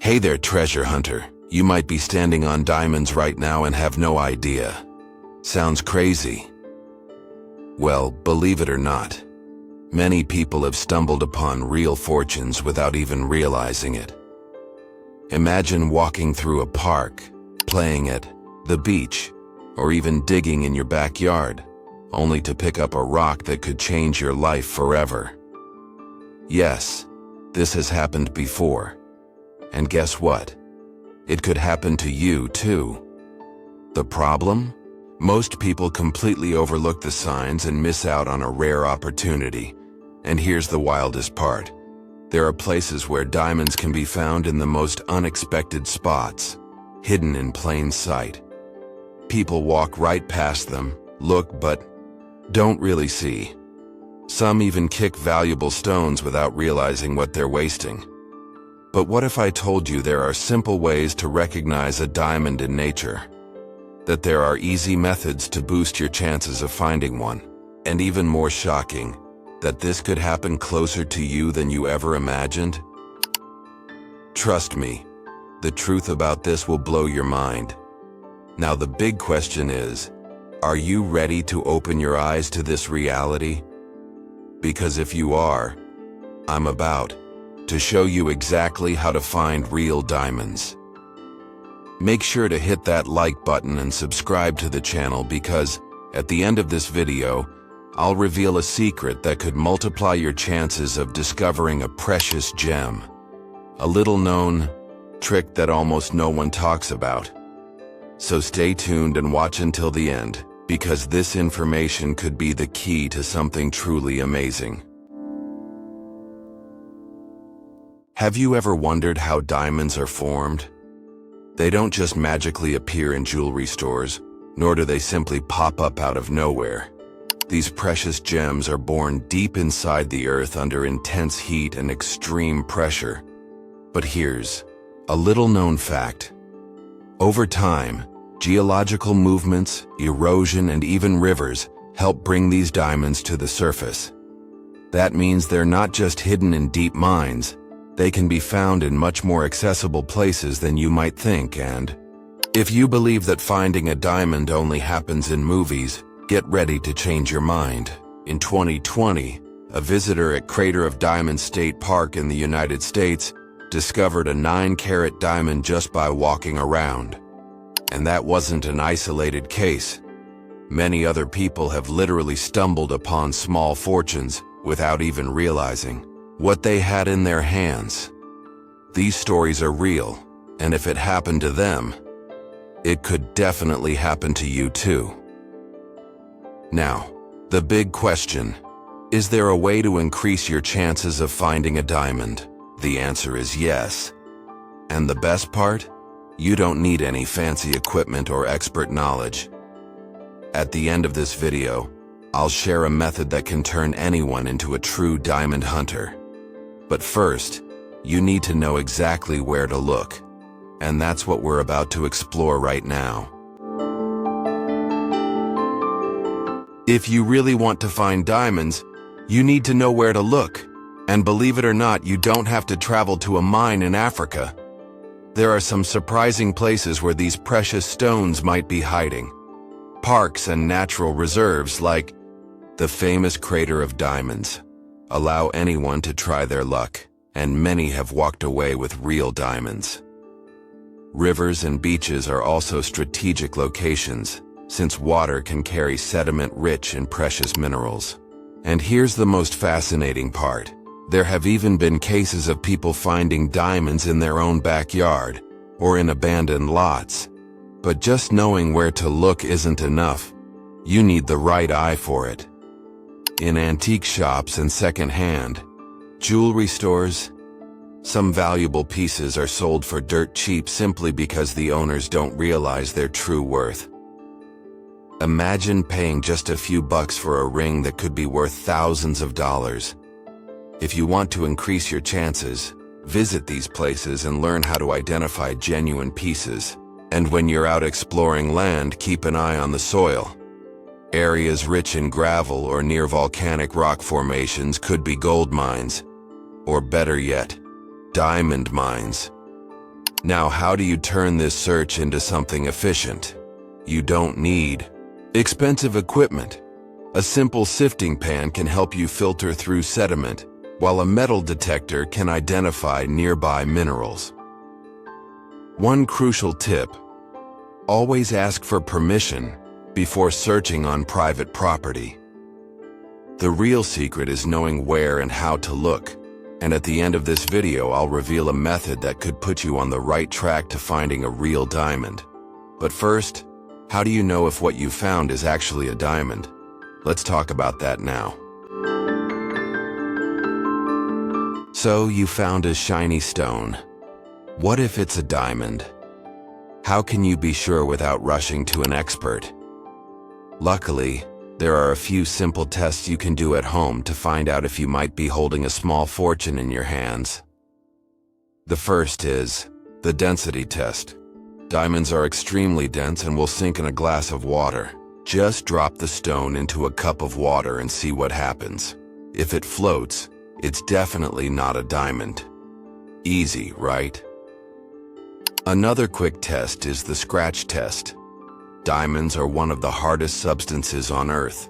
Hey there, treasure hunter. You might be standing on diamonds right now and have no idea. Sounds crazy. Well, believe it or not, many people have stumbled upon real fortunes without even realizing it. Imagine walking through a park, playing at the beach, or even digging in your backyard, only to pick up a rock that could change your life forever. Yes, this has happened before. And guess what? It could happen to you too. The problem? Most people completely overlook the signs and miss out on a rare opportunity. And here's the wildest part. There are places where diamonds can be found in the most unexpected spots, hidden in plain sight. People walk right past them, look but don't really see. Some even kick valuable stones without realizing what they're wasting. But what if I told you there are simple ways to recognize a diamond in nature? That there are easy methods to boost your chances of finding one? And even more shocking, that this could happen closer to you than you ever imagined? Trust me, the truth about this will blow your mind. Now the big question is, are you ready to open your eyes to this reality? Because if you are, I'm about to show you exactly how to find real diamonds. Make sure to hit that like button and subscribe to the channel because at the end of this video, I'll reveal a secret that could multiply your chances of discovering a precious gem. A little known trick that almost no one talks about. So stay tuned and watch until the end, because this information could be the key to something truly amazing. Have you ever wondered how diamonds are formed? They don't just magically appear in jewelry stores, nor do they simply pop up out of nowhere. These precious gems are born deep inside the earth under intense heat and extreme pressure. But here's a little-known fact. Over time, geological movements, erosion, and even rivers help bring these diamonds to the surface. That means they're not just hidden in deep mines. They can be found in much more accessible places than you might think, and if you believe that finding a diamond only happens in movies, get ready to change your mind. In 2020, a visitor at Crater of Diamonds State Park in the United States discovered a 9-carat diamond just by walking around. And that wasn't an isolated case. Many other people have literally stumbled upon small fortunes without even realizing what they had in their hands. These stories are real, and if it happened to them, it could definitely happen to you too. Now, the big question, is there a way to increase your chances of finding a diamond? The answer is yes. And the best part? You don't need any fancy equipment or expert knowledge. At the end of this video, I'll share a method that can turn anyone into a true diamond hunter. But first, you need to know exactly where to look. And that's what we're about to explore right now. If you really want to find diamonds, you need to know where to look. And believe it or not, you don't have to travel to a mine in Africa. There are some surprising places where these precious stones might be hiding. Parks and natural reserves like the famous Crater of Diamonds allow anyone to try their luck, and many have walked away with real diamonds. Rivers and beaches are also strategic locations, since water can carry sediment-rich and precious minerals. And here's the most fascinating part. There have even been cases of people finding diamonds in their own backyard or in abandoned lots. But just knowing where to look isn't enough. You need the right eye for it. In antique shops and second-hand jewelry stores, some valuable pieces are sold for dirt cheap simply because the owners don't realize their true worth. Imagine paying just a few bucks for a ring that could be worth thousands of dollars. If you want to increase your chances, visit these places and learn how to identify genuine pieces. And when you're out exploring land, keep an eye on the soil. Areas rich in gravel or near volcanic rock formations could be gold mines, or better yet, diamond mines. Now, how do you turn this search into something efficient? You don't need expensive equipment. A simple sifting pan can help you filter through sediment, while a metal detector can identify nearby minerals. One crucial tip: always ask for permission before searching on private property. The real secret is knowing where and how to look, and at the end of this video I'll reveal a method that could put you on the right track to finding a real diamond. But first, how do you know if what you found is actually a diamond? Let's talk about that now. So, you found a shiny stone. What if it's a diamond? How can you be sure without rushing to an expert? Luckily, there are a few simple tests you can do at home to find out if you might be holding a small fortune in your hands. The first is the density test. Diamonds are extremely dense and will sink in a glass of water. Just drop the stone into a cup of water and see what happens. If it floats, it's definitely not a diamond. Easy, right? Another quick test is the scratch test. Diamonds are one of the hardest substances on Earth,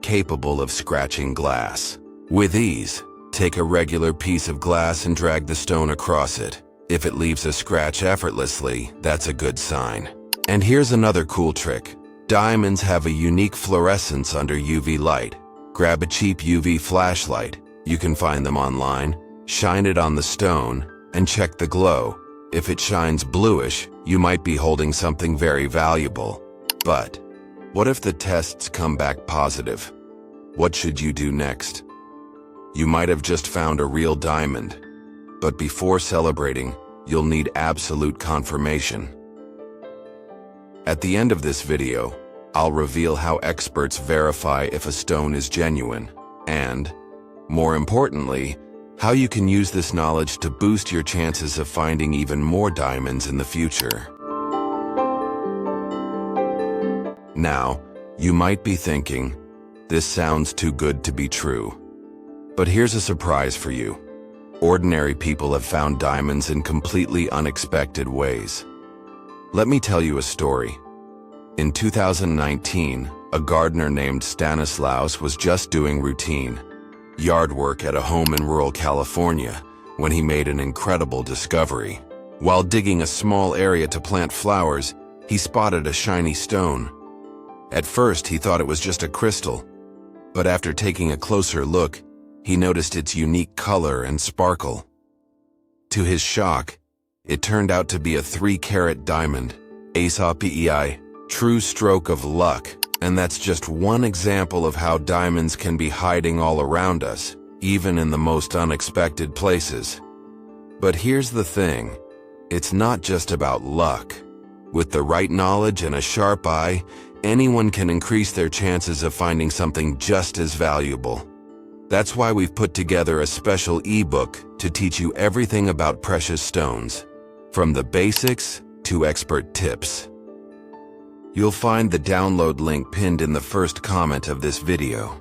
capable of scratching glass. With ease, take a regular piece of glass and drag the stone across it. If it leaves a scratch effortlessly, that's a good sign. And here's another cool trick. Diamonds have a unique fluorescence under UV light. Grab a cheap UV flashlight. You can find them online. Shine it on the stone and check the glow. If it shines bluish, you might be holding something very valuable. But what if the tests come back positive? What should you do next? You might have just found a real diamond, but before celebrating, you'll need absolute confirmation. At the end of this video, I'll reveal how experts verify if a stone is genuine, and, more importantly, how you can use this knowledge to boost your chances of finding even more diamonds in the future. Now, you might be thinking, this sounds too good to be true. But here's a surprise for you. Ordinary people have found diamonds in completely unexpected ways. Let me tell you a story. In 2019, a gardener named Stanislaus was just doing routine yard work at a home in rural California when he made an incredible discovery. While digging a small area to plant flowers, he spotted a shiny stone. At first, he thought it was just a crystal, but after taking a closer look, he noticed its unique color and sparkle. To his shock, it turned out to be a 3-carat diamond, ASAPEI, true stroke of luck. And that's just one example of how diamonds can be hiding all around us, even in the most unexpected places. But here's the thing, it's not just about luck. With the right knowledge and a sharp eye, anyone can increase their chances of finding something just as valuable. That's why we've put together a special ebook to teach you everything about precious stones, from the basics to expert tips. You'll find the download link pinned in the first comment of this video.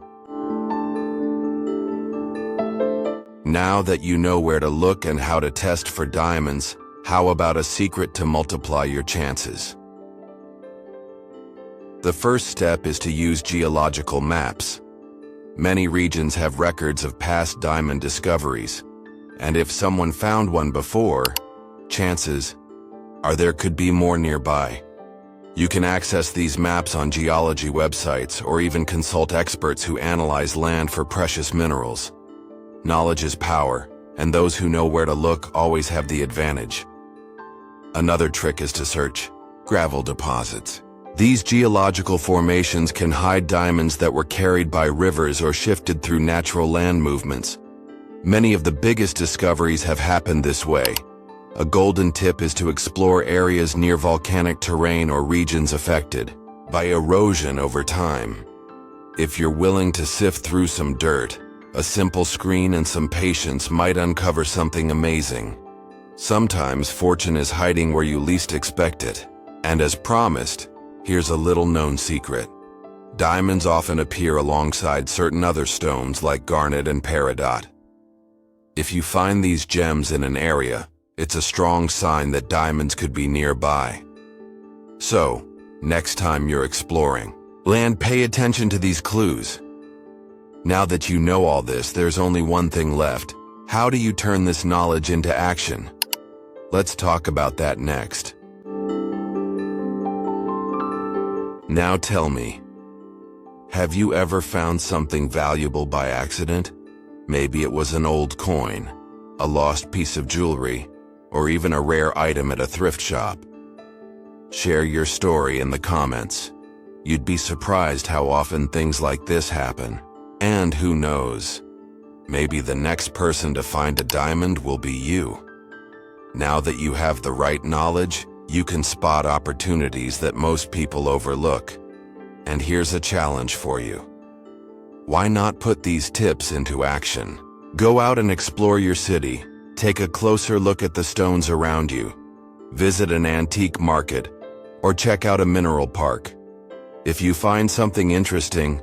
Now that you know where to look and how to test for diamonds, how about a secret to multiply your chances? The first step is to use geological maps. Many regions have records of past diamond discoveries, and if someone found one before, chances are there could be more nearby. You can access these maps on geology websites or even consult experts who analyze land for precious minerals. Knowledge is power, and those who know where to look always have the advantage. Another trick is to search gravel deposits. These geological formations can hide diamonds that were carried by rivers or shifted through natural land movements. Many of the biggest discoveries have happened this way. A golden tip is to explore areas near volcanic terrain or regions affected by erosion over time. If you're willing to sift through some dirt, a simple screen and some patience might uncover something amazing. Sometimes fortune is hiding where you least expect it. And as promised, here's a little-known secret. Diamonds often appear alongside certain other stones like garnet and peridot. If you find these gems in an area, It's a strong sign that diamonds could be nearby. So, next time you're exploring land, pay attention to these clues. Now that you know all this, there's only one thing left. How do you turn this knowledge into action? Let's talk about that next. Now tell me, have you ever found something valuable by accident? Maybe it was an old coin, a lost piece of jewelry, or even a rare item at a thrift shop. Share your story in the comments. You'd be surprised how often things like this happen. And who knows, maybe the next person to find a diamond will be you. Now that you have the right knowledge, you can spot opportunities that most people overlook. And here's a challenge for you. Why not put these tips into action? Go out and explore your city. Take a closer look at the stones around you. Visit an antique market or check out a mineral park. If you find something interesting,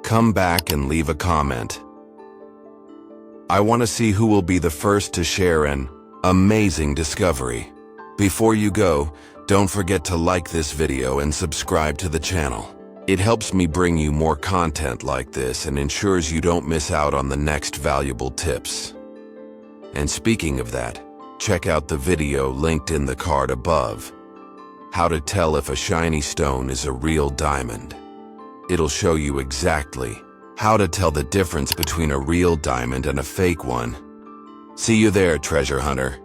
come back and leave a comment. I want to see who will be the first to share an amazing discovery. Before you go, don't forget to like this video and subscribe to the channel. It helps me bring you more content like this and ensures you don't miss out on the next valuable tips. And speaking of that, check out the video linked in the card above. How to tell if a shiny stone is a real diamond. It'll show you exactly how to tell the difference between a real diamond and a fake one. See you there, treasure hunter.